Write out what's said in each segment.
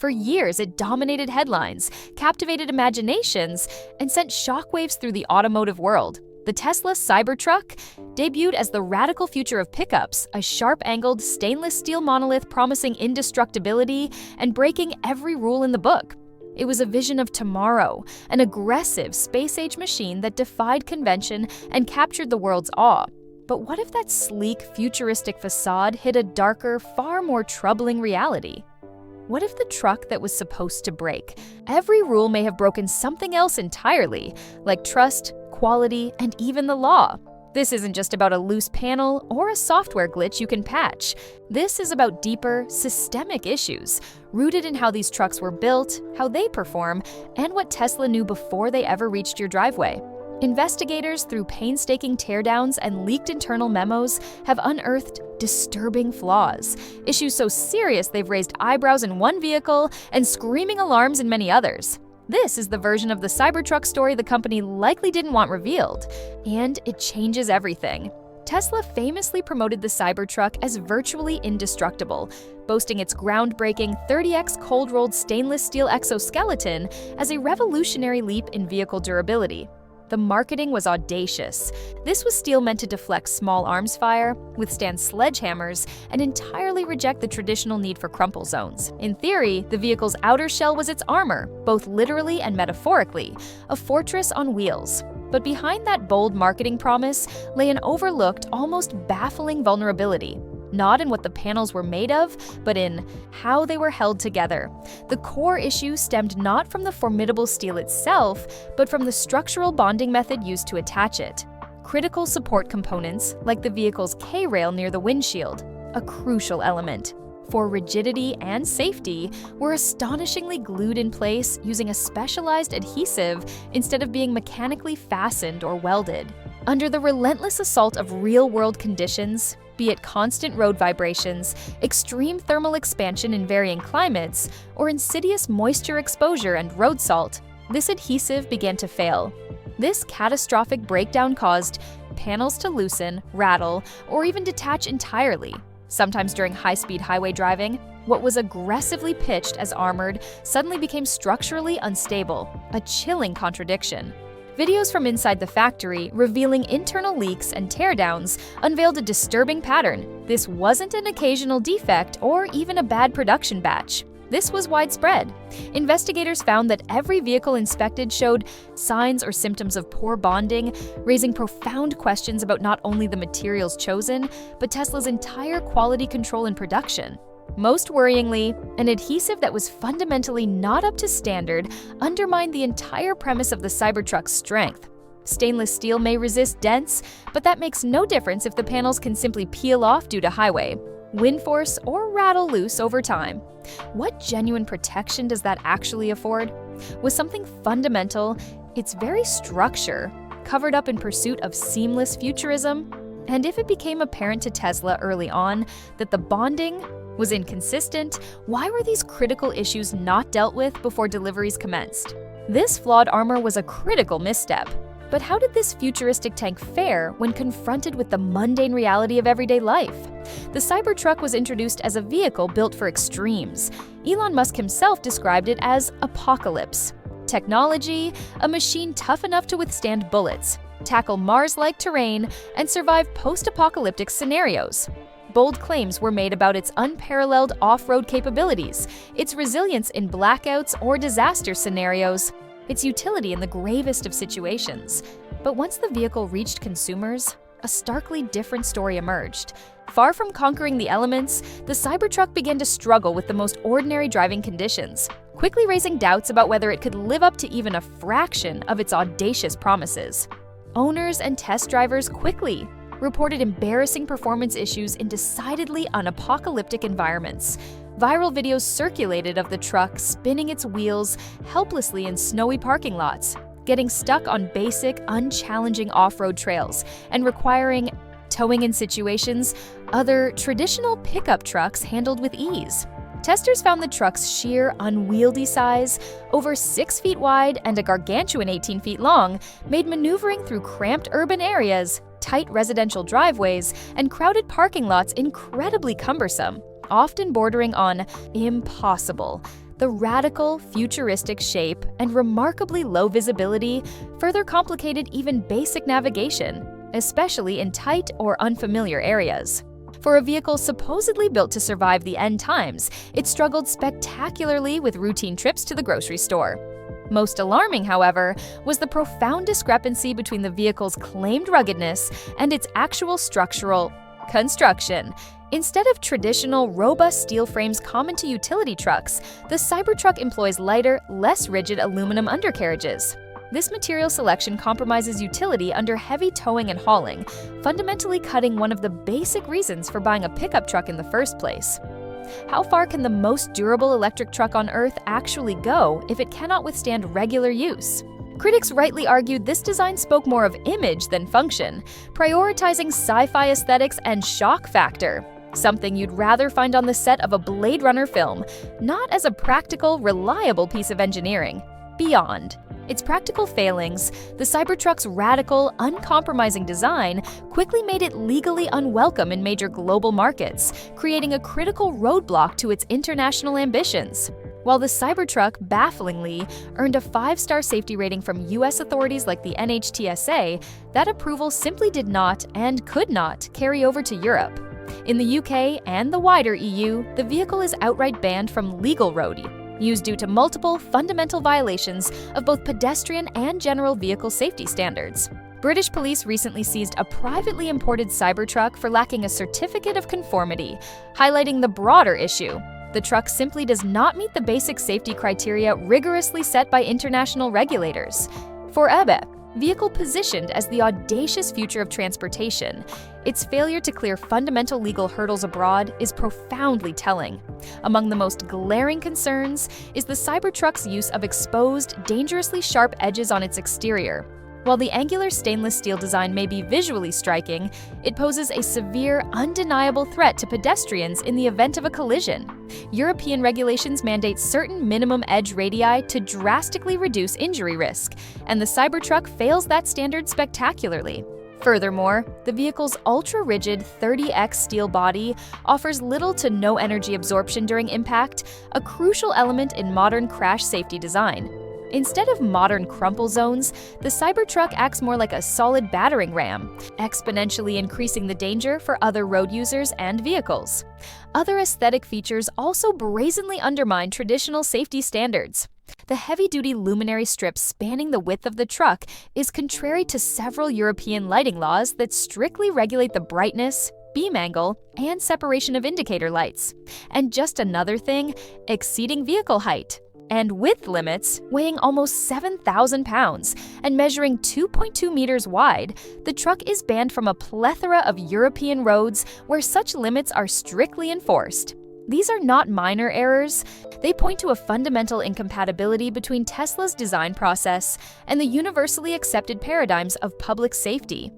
For years, it dominated headlines, captivated imaginations, and sent shockwaves through the automotive world. The Tesla Cybertruck debuted as the radical future of pickups, a sharp-angled stainless steel monolith promising indestructibility and breaking every rule in the book. It was a vision of tomorrow, an aggressive space-age machine that defied convention and captured the world's awe. But what if that sleek, futuristic facade hid a darker, far more troubling reality? What if the truck that was supposed to break every rule may have broken something else entirely, like trust, quality, and even the law? This isn't just about a loose panel or a software glitch you can patch. This is about deeper, systemic issues, rooted in how these trucks were built, how they perform, and what Tesla knew before they ever reached your driveway. Investigators, through painstaking teardowns and leaked internal memos, have unearthed disturbing flaws, issues so serious they've raised eyebrows in one vehicle and screaming alarms in many others. This is the version of the Cybertruck story the company likely didn't want revealed, and it changes everything. Tesla famously promoted the Cybertruck as virtually indestructible, boasting its groundbreaking 30x cold-rolled stainless steel exoskeleton as a revolutionary leap in vehicle durability. The marketing was audacious. This was steel meant to deflect small arms fire, withstand sledgehammers, and entirely reject the traditional need for crumple zones. In theory, the vehicle's outer shell was its armor, both literally and metaphorically, a fortress on wheels. But behind that bold marketing promise lay an overlooked, almost baffling vulnerability. Not in what the panels were made of, but in how they were held together. The core issue stemmed not from the formidable steel itself, but from the structural bonding method used to attach it. Critical support components, like the vehicle's K-rail near the windshield, a crucial element for rigidity and safety, were astonishingly glued in place using a specialized adhesive instead of being mechanically fastened or welded. Under the relentless assault of real-world conditions, be it constant road vibrations, extreme thermal expansion in varying climates, or insidious moisture exposure and road salt, this adhesive began to fail. This catastrophic breakdown caused panels to loosen, rattle, or even detach entirely. Sometimes during high-speed highway driving, what was aggressively pitched as armored suddenly became structurally unstable, a chilling contradiction. Videos from inside the factory, revealing internal leaks and teardowns, unveiled a disturbing pattern. This wasn't an occasional defect or even a bad production batch. This was widespread. Investigators found that every vehicle inspected showed signs or symptoms of poor bonding, raising profound questions about not only the materials chosen, but Tesla's entire quality control and production. Most worryingly, an adhesive that was fundamentally not up to standard undermined the entire premise of the Cybertruck's strength. Stainless steel may resist dents, but that makes no difference if the panels can simply peel off due to highway, wind force, or rattle loose over time. What genuine protection does that actually afford? Was something fundamental, its very structure, covered up in pursuit of seamless futurism? And if it became apparent to Tesla early on that the bonding was inconsistent, why were these critical issues not dealt with before deliveries commenced? This flawed armor was a critical misstep. But how did this futuristic tank fare when confronted with the mundane reality of everyday life? The Cybertruck was introduced as a vehicle built for extremes. Elon Musk himself described it as apocalypse. Technology, a machine tough enough to withstand bullets, tackle Mars-like terrain, and survive post-apocalyptic scenarios. Bold claims were made about its unparalleled off-road capabilities, its resilience in blackouts or disaster scenarios, its utility in the gravest of situations. But once the vehicle reached consumers, a starkly different story emerged. Far from conquering the elements, the Cybertruck began to struggle with the most ordinary driving conditions, quickly raising doubts about whether it could live up to even a fraction of its audacious promises. Owners and test drivers quickly reported embarrassing performance issues in decidedly unapocalyptic environments. Viral videos circulated of the truck spinning its wheels helplessly in snowy parking lots, getting stuck on basic, unchallenging off-road trails, and requiring towing in situations other traditional pickup trucks handled with ease. Testers found the truck's sheer, unwieldy size, over 6 feet wide and a gargantuan 18 feet long, made maneuvering through cramped urban areas, tight residential driveways, and crowded parking lots incredibly cumbersome, often bordering on impossible. The radical, futuristic shape and remarkably low visibility further complicated even basic navigation, especially in tight or unfamiliar areas. For a vehicle supposedly built to survive the end times, it struggled spectacularly with routine trips to the grocery store. Most alarming, however, was the profound discrepancy between the vehicle's claimed ruggedness and its actual structural construction. Instead of traditional, robust steel frames common to utility trucks, the Cybertruck employs lighter, less rigid aluminum undercarriages. This material selection compromises utility under heavy towing and hauling, fundamentally cutting one of the basic reasons for buying a pickup truck in the first place. How far can the most durable electric truck on Earth actually go if it cannot withstand regular use? Critics rightly argued this design spoke more of image than function, prioritizing sci-fi aesthetics and shock factor, something you'd rather find on the set of a Blade Runner film, not as a practical, reliable piece of engineering. Beyond its practical failings, the Cybertruck's radical, uncompromising design quickly made it legally unwelcome in major global markets, creating a critical roadblock to its international ambitions. While the Cybertruck, bafflingly, earned a 5-star safety rating from US authorities like the NHTSA, that approval simply did not and could not carry over to Europe. In the UK and the wider EU, the vehicle is outright banned from legal road use due to multiple fundamental violations of both pedestrian and general vehicle safety standards. British police recently seized a privately imported Cybertruck for lacking a certificate of conformity, highlighting the broader issue. The truck simply does not meet the basic safety criteria rigorously set by international regulators. For EBE, vehicle positioned as the audacious future of transportation, its failure to clear fundamental legal hurdles abroad is profoundly telling. Among the most glaring concerns is the Cybertruck's use of exposed, dangerously sharp edges on its exterior. While the angular stainless steel design may be visually striking, it poses a severe, undeniable threat to pedestrians in the event of a collision. European regulations mandate certain minimum edge radii to drastically reduce injury risk, and the Cybertruck fails that standard spectacularly. Furthermore, the vehicle's ultra-rigid 30x steel body offers little to no energy absorption during impact, a crucial element in modern crash safety design. Instead of modern crumple zones, the Cybertruck acts more like a solid battering ram, exponentially increasing the danger for other road users and vehicles. Other aesthetic features also brazenly undermine traditional safety standards. The heavy-duty luminary strip spanning the width of the truck is contrary to several European lighting laws that strictly regulate the brightness, beam angle, and separation of indicator lights. And just another thing, exceeding vehicle height and width limits, weighing almost 7,000 pounds and measuring 2.2 meters wide, the truck is banned from a plethora of European roads where such limits are strictly enforced. These are not minor errors. They point to a fundamental incompatibility between Tesla's design process and the universally accepted paradigms of public safety.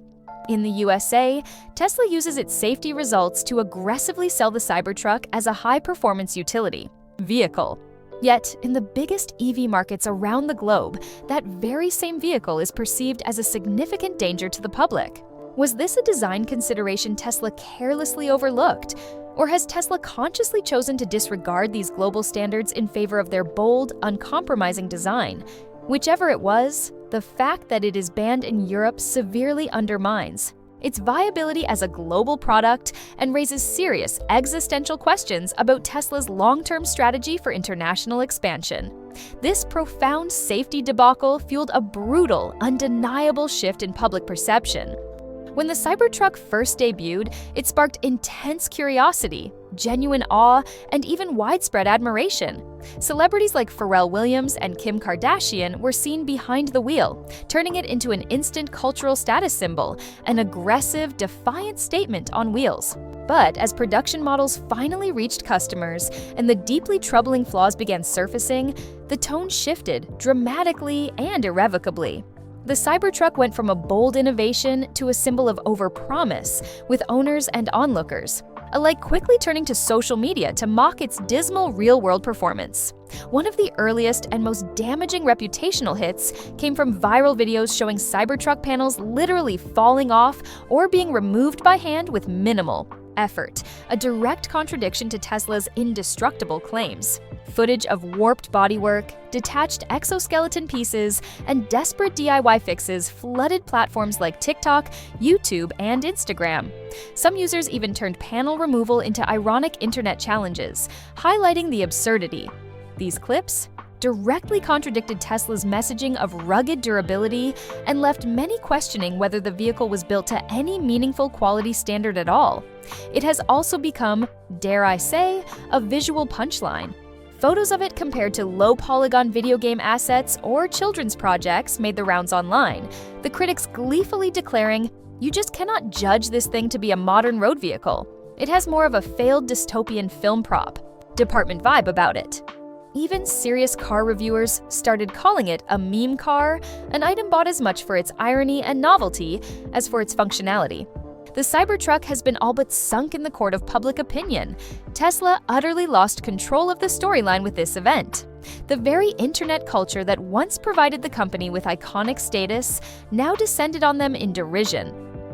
In the USA, Tesla uses its safety results to aggressively sell the Cybertruck as a high-performance utility vehicle. Yet, in the biggest EV markets around the globe, that very same vehicle is perceived as a significant danger to the public. Was this a design consideration Tesla carelessly overlooked? Or has Tesla consciously chosen to disregard these global standards in favor of their bold, uncompromising design? Whichever it was, the fact that it is banned in Europe severely undermines its viability as a global product and raises serious existential questions about Tesla's long-term strategy for international expansion. This profound safety debacle fueled a brutal, undeniable shift in public perception. When the Cybertruck first debuted, it sparked intense curiosity, genuine awe, and even widespread admiration. Celebrities like Pharrell Williams and Kim Kardashian were seen behind the wheel, turning it into an instant cultural status symbol, an aggressive, defiant statement on wheels. But as production models finally reached customers and the deeply troubling flaws began surfacing, the tone shifted dramatically and irrevocably. The Cybertruck went from a bold innovation to a symbol of overpromise, with owners and onlookers alike quickly turning to social media to mock its dismal real-world performance. One of the earliest and most damaging reputational hits came from viral videos showing Cybertruck panels literally falling off or being removed by hand with minimal, effort, a direct contradiction to Tesla's indestructible claims. Footage of warped bodywork, detached exoskeleton pieces, and desperate DIY fixes flooded platforms like TikTok, YouTube, and Instagram. Some users even turned panel removal into ironic internet challenges, highlighting the absurdity. These clips directly contradicted Tesla's messaging of rugged durability and left many questioning whether the vehicle was built to any meaningful quality standard at all. It has also become, dare I say, a visual punchline. Photos of it compared to low-polygon video game assets or children's projects made the rounds online, the critics gleefully declaring, "You just cannot judge this thing to be a modern road vehicle. It has more of a failed dystopian film prop, department vibe about it." Even serious car reviewers started calling it a meme car, an item bought as much for its irony and novelty as for its functionality. The Cybertruck has been all but sunk in the court of public opinion. Tesla utterly lost control of the storyline with this event. The very internet culture that once provided the company with iconic status now descended on them in derision.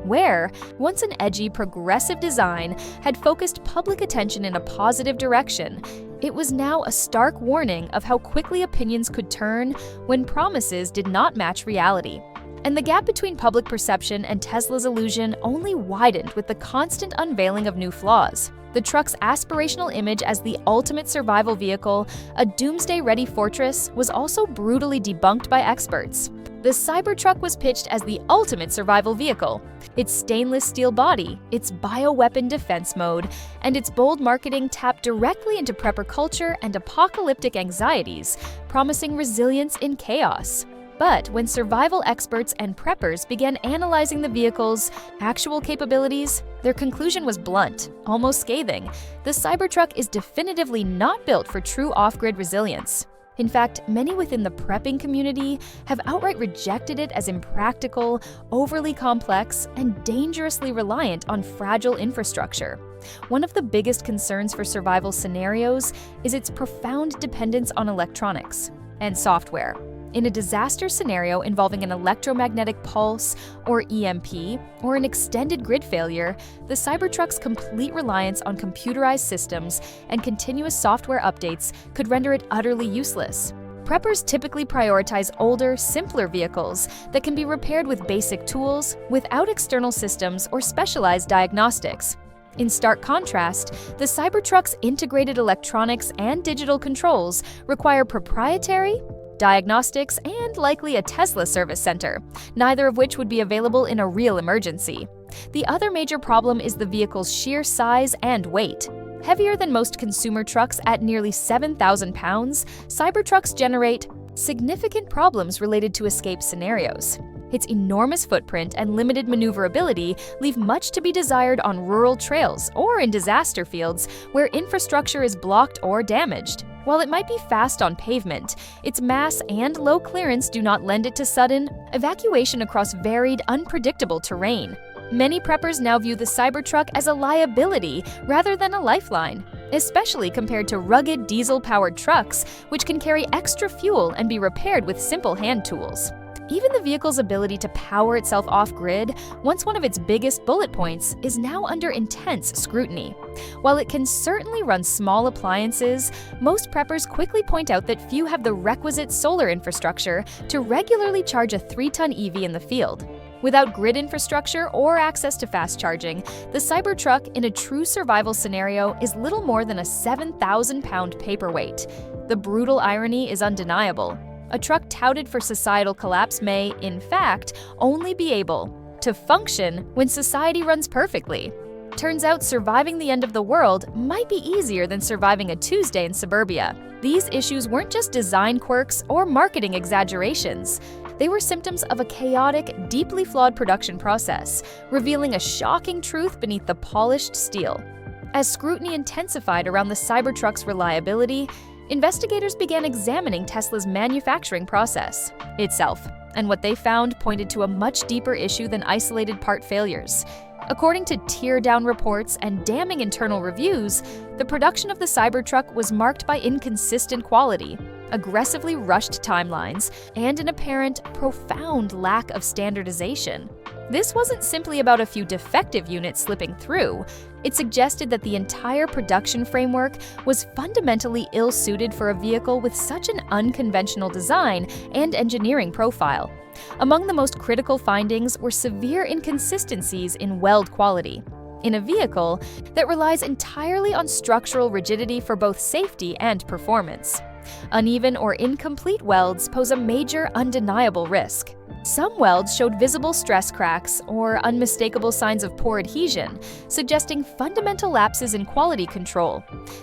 Where, once an edgy, progressive design had focused public attention in a positive direction, it was now a stark warning of how quickly opinions could turn when promises did not match reality. And the gap between public perception and Tesla's illusion only widened with the constant unveiling of new flaws. The truck's aspirational image as the ultimate survival vehicle, a doomsday-ready fortress, was also brutally debunked by experts. The Cybertruck was pitched as the ultimate survival vehicle. Its stainless steel body, its bioweapon defense mode, and its bold marketing tapped directly into prepper culture and apocalyptic anxieties, promising resilience in chaos. But when survival experts and preppers began analyzing the vehicle's actual capabilities, their conclusion was blunt, almost scathing. The Cybertruck is definitively not built for true off-grid resilience. In fact, many within the prepping community have outright rejected it as impractical, overly complex, and dangerously reliant on fragile infrastructure. One of the biggest concerns for survival scenarios is its profound dependence on electronics and software. In a disaster scenario involving an electromagnetic pulse, or EMP, or an extended grid failure, the Cybertruck's complete reliance on computerized systems and continuous software updates could render it utterly useless. Preppers typically prioritize older, simpler vehicles that can be repaired with basic tools, without external systems or specialized diagnostics. In stark contrast, the Cybertruck's integrated electronics and digital controls require proprietary diagnostics, and likely a Tesla service center, neither of which would be available in a real emergency. The other major problem is the vehicle's sheer size and weight. Heavier than most consumer trucks at nearly 7,000 pounds, Cybertrucks generate significant problems related to escape scenarios. Its enormous footprint and limited maneuverability leave much to be desired on rural trails or in disaster fields where infrastructure is blocked or damaged. While it might be fast on pavement, its mass and low clearance do not lend it to sudden evacuation across varied, unpredictable terrain. Many preppers now view the Cybertruck as a liability rather than a lifeline, especially compared to rugged diesel-powered trucks, which can carry extra fuel and be repaired with simple hand tools. Even the vehicle's ability to power itself off-grid, once one of its biggest bullet points, is now under intense scrutiny. While it can certainly run small appliances, most preppers quickly point out that few have the requisite solar infrastructure to regularly charge a 3-ton EV in the field. Without grid infrastructure or access to fast charging, the Cybertruck in a true survival scenario is little more than a 7,000-pound paperweight. The brutal irony is undeniable. A truck touted for societal collapse may, in fact, only be able to function when society runs perfectly. Turns out surviving the end of the world might be easier than surviving a Tuesday in suburbia. These issues weren't just design quirks or marketing exaggerations. They were symptoms of a chaotic, deeply flawed production process, revealing a shocking truth beneath the polished steel. As scrutiny intensified around the Cybertruck's reliability, investigators began examining Tesla's manufacturing process itself, and what they found pointed to a much deeper issue than isolated part failures. According to tear-down reports and damning internal reviews, the production of the Cybertruck was marked by inconsistent quality, aggressively rushed timelines, and an apparent, profound lack of standardization. This wasn't simply about a few defective units slipping through. It suggested that the entire production framework was fundamentally ill-suited for a vehicle with such an unconventional design and engineering profile. Among the most critical findings were severe inconsistencies in weld quality. In a vehicle that relies entirely on structural rigidity for both safety and performance, uneven or incomplete welds pose a major, undeniable risk. Some welds showed visible stress cracks or unmistakable signs of poor adhesion, suggesting fundamental lapses in quality control.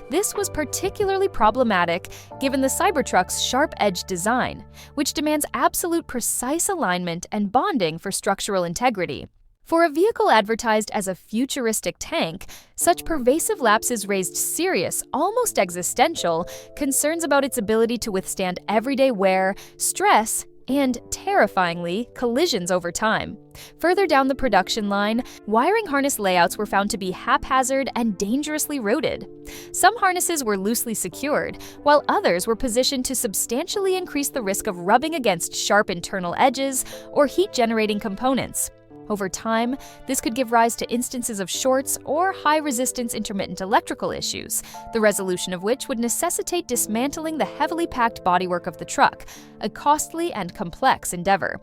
This was particularly problematic given the Cybertruck's sharp-edged design, which demands absolute precise alignment and bonding for structural integrity. For a vehicle advertised as a futuristic tank, such pervasive lapses raised serious, almost existential, concerns about its ability to withstand everyday wear, stress, and, terrifyingly, collisions over time. Further down the production line, wiring harness layouts were found to be haphazard and dangerously rooted. Some harnesses were loosely secured, while others were positioned to substantially increase the risk of rubbing against sharp internal edges or heat-generating components. Over time, this could give rise to instances of shorts or high-resistance intermittent electrical issues, the resolution of which would necessitate dismantling the heavily packed bodywork of the truck, a costly and complex endeavor.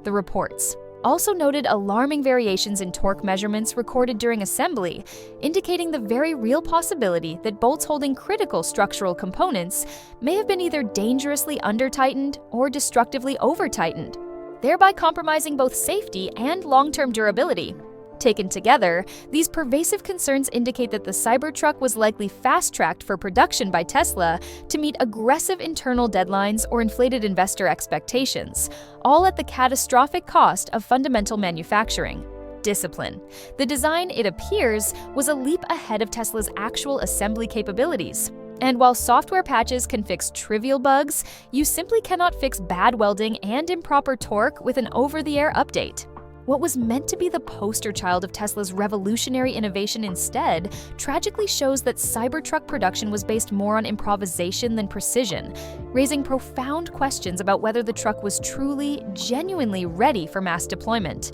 The reports also noted alarming variations in torque measurements recorded during assembly, indicating the very real possibility that bolts holding critical structural components may have been either dangerously under-tightened or destructively over-tightened, thereby compromising both safety and long-term durability. Taken together, these pervasive concerns indicate that the Cybertruck was likely fast-tracked for production by Tesla to meet aggressive internal deadlines or inflated investor expectations, all at the catastrophic cost of fundamental manufacturing discipline. The design, it appears, was a leap ahead of Tesla's actual assembly capabilities. And while software patches can fix trivial bugs, you simply cannot fix bad welding and improper torque with an over-the-air update. What was meant to be the poster child of Tesla's revolutionary innovation instead tragically shows that Cybertruck production was based more on improvisation than precision, raising profound questions about whether the truck was truly, genuinely ready for mass deployment.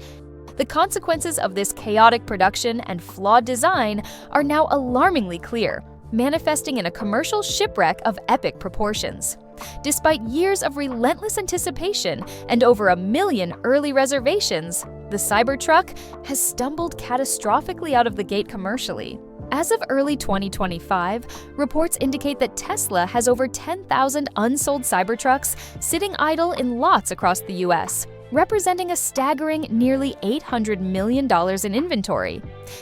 The consequences of this chaotic production and flawed design are now alarmingly clear, manifesting in a commercial shipwreck of epic proportions. Despite years of relentless anticipation and over 1 million early reservations, the Cybertruck has stumbled catastrophically out of the gate commercially. As of early 2025, reports indicate that Tesla has over 10,000 unsold Cybertrucks sitting idle in lots across the US, representing a staggering nearly $800 million in inventory.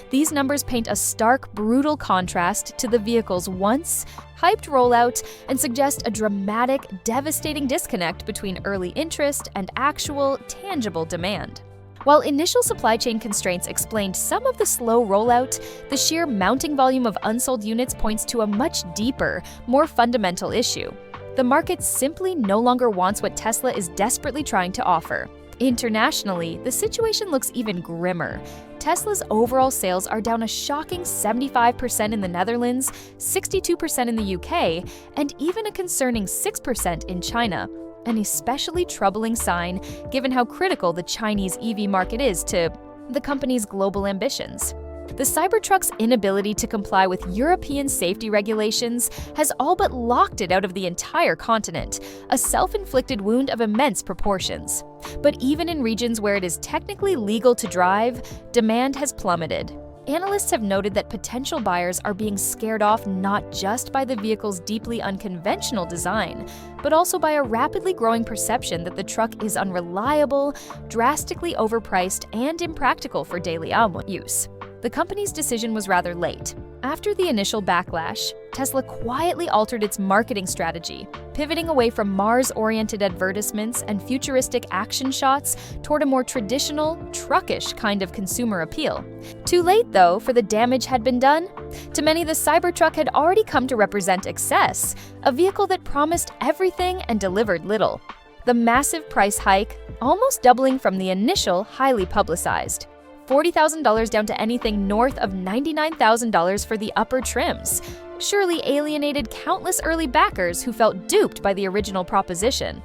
These numbers paint a stark, brutal contrast to the vehicle's once hyped rollout and suggest a dramatic, devastating disconnect between early interest and actual, tangible demand. While initial supply chain constraints explained some of the slow rollout, the sheer mounting volume of unsold units points to a much deeper, more fundamental issue. The market simply no longer wants what Tesla is desperately trying to offer. Internationally, the situation looks even grimmer. Tesla's overall sales are down a shocking 75% in the Netherlands, 62% in the UK, and even a concerning 6% in China. An especially troubling sign given how critical the Chinese EV market is to the company's global ambitions. The Cybertruck's inability to comply with European safety regulations has all but locked it out of the entire continent, a self-inflicted wound of immense proportions. But even in regions where it is technically legal to drive, demand has plummeted. Analysts have noted that potential buyers are being scared off not just by the vehicle's deeply unconventional design, but also by a rapidly growing perception that the truck is unreliable, drastically overpriced, and impractical for daily use. The company's decision was rather late. After the initial backlash, Tesla quietly altered its marketing strategy, pivoting away from Mars-oriented advertisements and futuristic action shots toward a more traditional, truckish kind of consumer appeal. Too late, though, for the damage had been done. To many, the Cybertruck had already come to represent excess, a vehicle that promised everything and delivered little. The massive price hike, almost doubling from the initial, highly publicized. $40,000 down to anything north of $99,000 for the upper trims. surely alienated countless early backers who felt duped by the original proposition.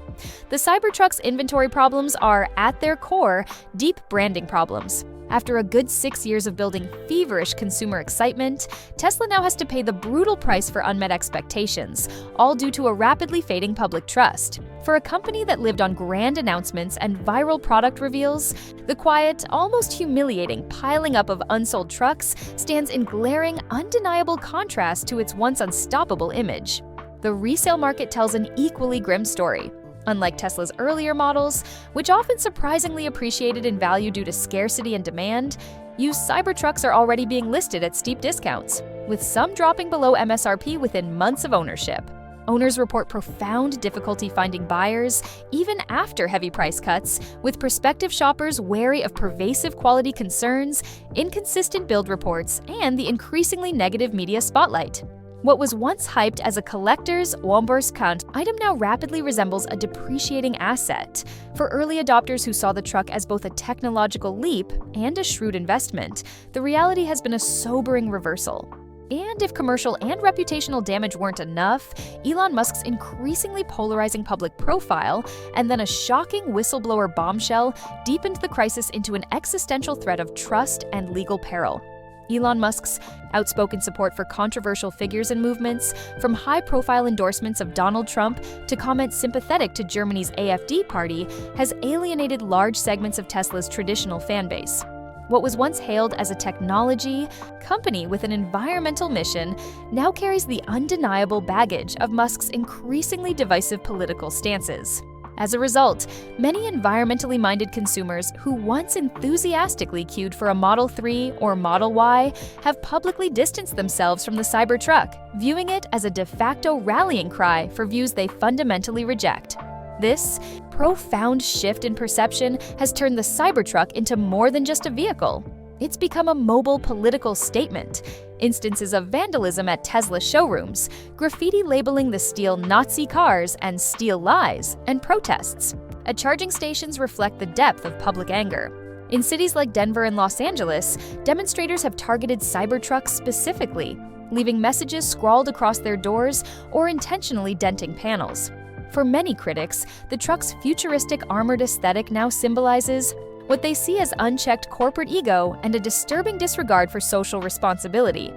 The Cybertruck's inventory problems are, at their core, deep branding problems. After a good 6 years of building feverish consumer excitement, Tesla now has to pay the brutal price for unmet expectations, all due to a rapidly fading public trust. For a company that lived on grand announcements and viral product reveals, the quiet, almost humiliating piling up of unsold trucks stands in glaring, undeniable contrast to its once unstoppable image. The resale market tells an equally grim story. Unlike Tesla's earlier models, which often surprisingly appreciated in value due to scarcity and demand, used Cybertrucks are already being listed at steep discounts, with some dropping below MSRP within months of ownership. Owners report profound difficulty finding buyers, even after heavy price cuts, with prospective shoppers wary of pervasive quality concerns, inconsistent build reports, and the increasingly negative media spotlight. What was once hyped as a collector's Womberskant item now rapidly resembles a depreciating asset. For early adopters who saw the truck as both a technological leap and a shrewd investment, the reality has been a sobering reversal. And if commercial and reputational damage weren't enough, Elon Musk's increasingly polarizing public profile and then a shocking whistleblower bombshell deepened the crisis into an existential threat of trust and legal peril. Elon Musk's outspoken support for controversial figures and movements, from high-profile endorsements of Donald Trump to comments sympathetic to Germany's AfD party, has alienated large segments of Tesla's traditional fanbase. What was once hailed as a technology company with an environmental mission now carries the undeniable baggage of Musk's increasingly divisive political stances. As a result, many environmentally minded consumers who once enthusiastically queued for a Model 3 or Model Y have publicly distanced themselves from the Cybertruck, viewing it as a de facto rallying cry for views they fundamentally reject. This profound shift in perception has turned the Cybertruck into more than just a vehicle. It's become a mobile political statement. Instances of vandalism at Tesla showrooms, graffiti labeling the steel Nazi cars and steel lies, and protests at charging stations reflect the depth of public anger. In cities like Denver and Los Angeles, demonstrators have targeted Cybertrucks specifically, leaving messages scrawled across their doors or intentionally denting panels. For many critics, the truck's futuristic armored aesthetic now symbolizes what they see as unchecked corporate ego and a disturbing disregard for social responsibility.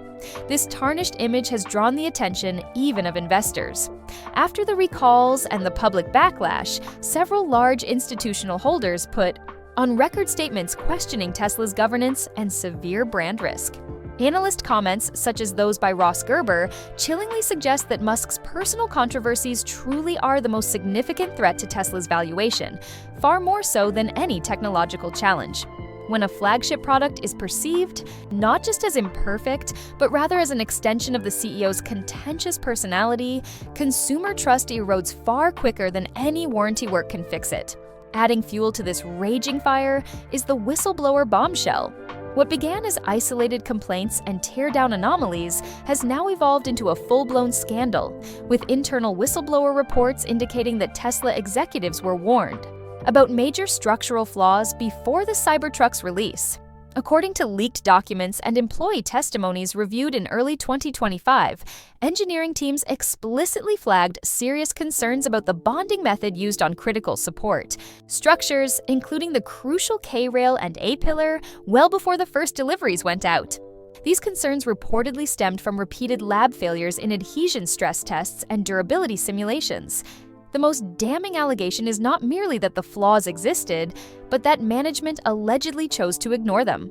This tarnished image has drawn the attention even of investors. After the recalls and the public backlash, several large institutional holders put on record statements questioning Tesla's governance and severe brand risk. Analyst comments, such as those by Ross Gerber, chillingly suggest that Musk's personal controversies truly are the most significant threat to Tesla's valuation, far more so than any technological challenge. When a flagship product is perceived not just as imperfect, but rather as an extension of the CEO's contentious personality, consumer trust erodes far quicker than any warranty work can fix it. Adding fuel to this raging fire is the whistleblower bombshell. What began as isolated complaints and tear-down anomalies has now evolved into a full-blown scandal, with internal whistleblower reports indicating that Tesla executives were warned about major structural flaws before the Cybertruck's release. According to leaked documents and employee testimonies reviewed in early 2025, engineering teams explicitly flagged serious concerns about the bonding method used on critical support structures, including the crucial K-rail and A-pillar, well before the first deliveries went out. These concerns reportedly stemmed from repeated lab failures in adhesion stress tests and durability simulations. The most damning allegation is not merely that the flaws existed, but that management allegedly chose to ignore them.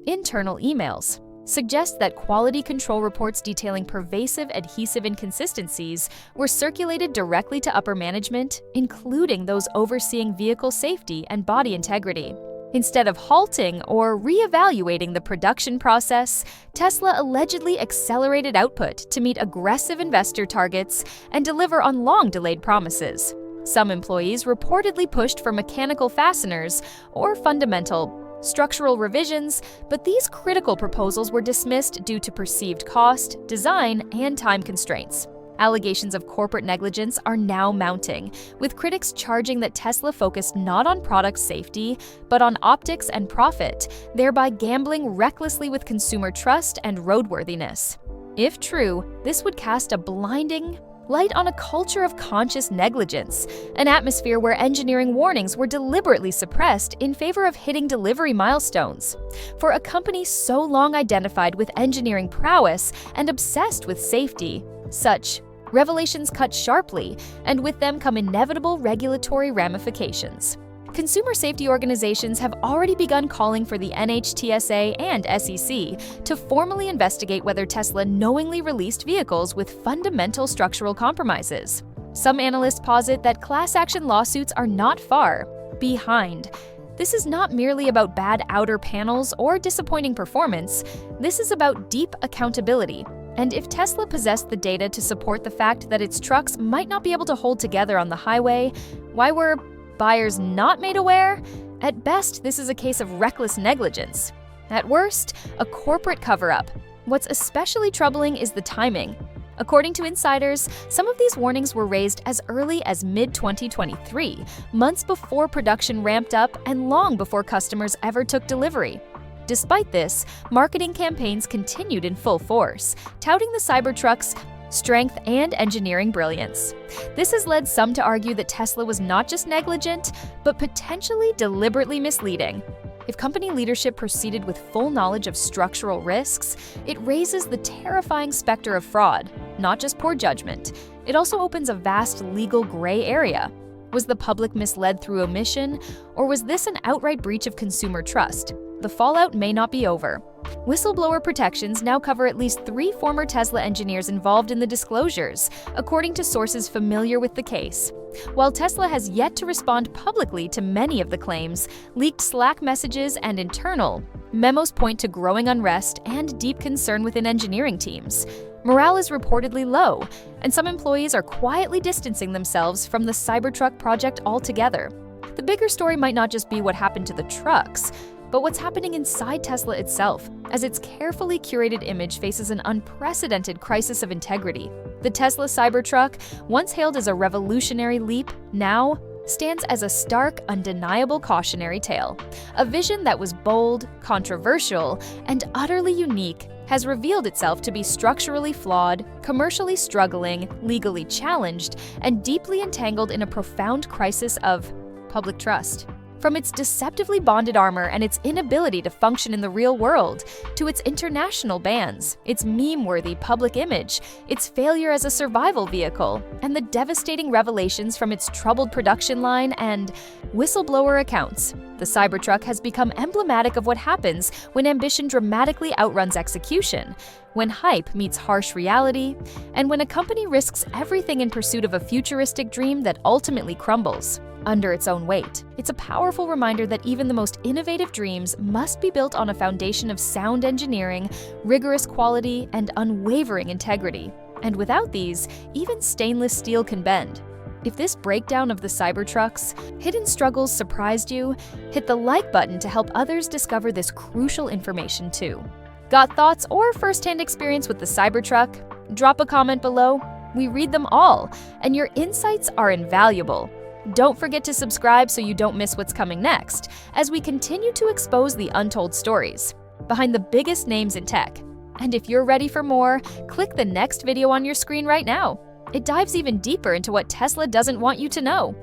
Internal emails suggest that quality control reports detailing pervasive adhesive inconsistencies were circulated directly to upper management, including those overseeing vehicle safety and body integrity. Instead of halting or re-evaluating the production process, Tesla allegedly accelerated output to meet aggressive investor targets and deliver on long-delayed promises. Some employees reportedly pushed for mechanical fasteners or fundamental structural revisions, but these critical proposals were dismissed due to perceived cost, design, and time constraints. Allegations of corporate negligence are now mounting, with critics charging that Tesla focused not on product safety, but on optics and profit, thereby gambling recklessly with consumer trust and roadworthiness. If true, this would cast a blinding light on a culture of conscious negligence, an atmosphere where engineering warnings were deliberately suppressed in favor of hitting delivery milestones. For a company so long identified with engineering prowess and obsessed with safety, such revelations cut sharply, and with them come inevitable regulatory ramifications. Consumer safety organizations have already begun calling for the NHTSA and SEC to formally investigate whether Tesla knowingly released vehicles with fundamental structural compromises. Some analysts posit that class action lawsuits are not far behind. This is not merely about bad outer panels or disappointing performance. This is about deep accountability. And if Tesla possessed the data to support the fact that its trucks might not be able to hold together on the highway, why were buyers not made aware? At best, this is a case of reckless negligence. At worst, a corporate cover-up. What's especially troubling is the timing. According to insiders, some of these warnings were raised as early as mid-2023, months before production ramped up and long before customers ever took delivery. Despite this, marketing campaigns continued in full force, touting the Cybertruck's strength and engineering brilliance. This has led some to argue that Tesla was not just negligent, but potentially deliberately misleading. If company leadership proceeded with full knowledge of structural risks, it raises the terrifying specter of fraud, not just poor judgment. It also opens a vast legal gray area. Was the public misled through omission, or was this an outright breach of consumer trust? The fallout may not be over. Whistleblower protections now cover at least 3 former Tesla engineers involved in the disclosures, according to sources familiar with the case. While Tesla has yet to respond publicly to many of the claims, leaked Slack messages and internal memos point to growing unrest and deep concern within engineering teams. Morale is reportedly low, and some employees are quietly distancing themselves from the Cybertruck project altogether. The bigger story might not just be what happened to the trucks, but what's happening inside Tesla itself, as its carefully curated image faces an unprecedented crisis of integrity. The Tesla Cybertruck, once hailed as a revolutionary leap, now stands as a stark, undeniable cautionary tale. A vision that was bold, controversial, and utterly unique has revealed itself to be structurally flawed, commercially struggling, legally challenged, and deeply entangled in a profound crisis of public trust. From its deceptively bonded armor and its inability to function in the real world, to its international bans, its meme-worthy public image, its failure as a survival vehicle, and the devastating revelations from its troubled production line and whistleblower accounts, the Cybertruck has become emblematic of what happens when ambition dramatically outruns execution, when hype meets harsh reality, and when a company risks everything in pursuit of a futuristic dream that ultimately crumbles under its own weight. It's a powerful reminder that even the most innovative dreams must be built on a foundation of sound engineering, rigorous quality, and unwavering integrity. And without these, even stainless steel can bend. If this breakdown of the Cybertruck's hidden struggles surprised you, hit the like button to help others discover this crucial information too. Got thoughts or first-hand experience with the Cybertruck? Drop a comment below. We read them all, and your insights are invaluable. Don't forget to subscribe so you don't miss what's coming next, as we continue to expose the untold stories behind the biggest names in tech. And if you're ready for more, click the next video on your screen right now. It dives even deeper into what Tesla doesn't want you to know.